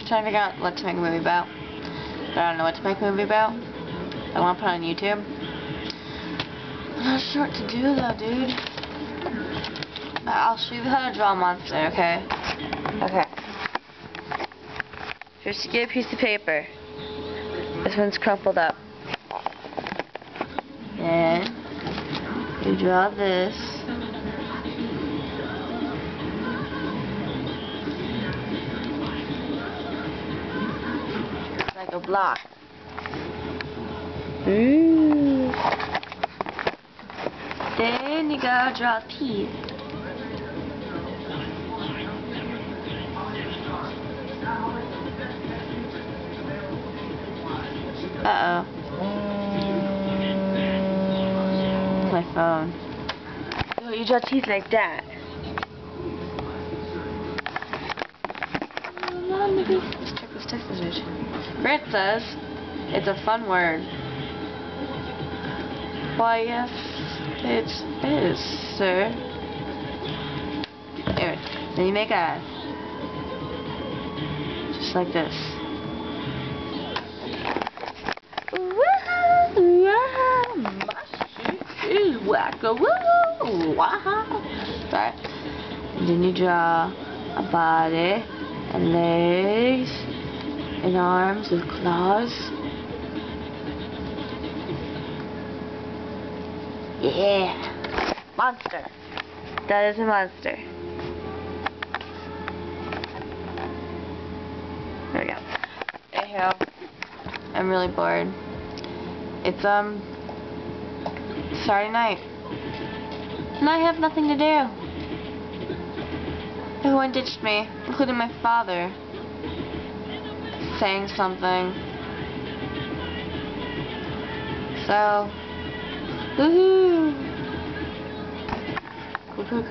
Trying to figure out what to make a movie about. But I don't know what to make a movie about. I want to put it on YouTube. I'm not sure what to do though, dude. I'll show you how to draw a monster, okay? Okay. First you get a piece of paper. This one's crumpled up. Then you draw this. Like a block. Ooh. Then you gotta draw teeth. Uh-oh. My phone. Oh, you draw teeth like that. Let's check this text message. Grant says, it's a fun word. Why, yes, it is, sir. Anyway, then you make eyes. Just like this. Sorry. And then you draw a body and legs and arms with claws. Yeah. Monster. That is a monster. There we go. Anyhow, I'm really bored. It's Saturday night. And I have nothing to do. Everyone ditched me, including my father. Saying something. So, woohoo! Cuckoo,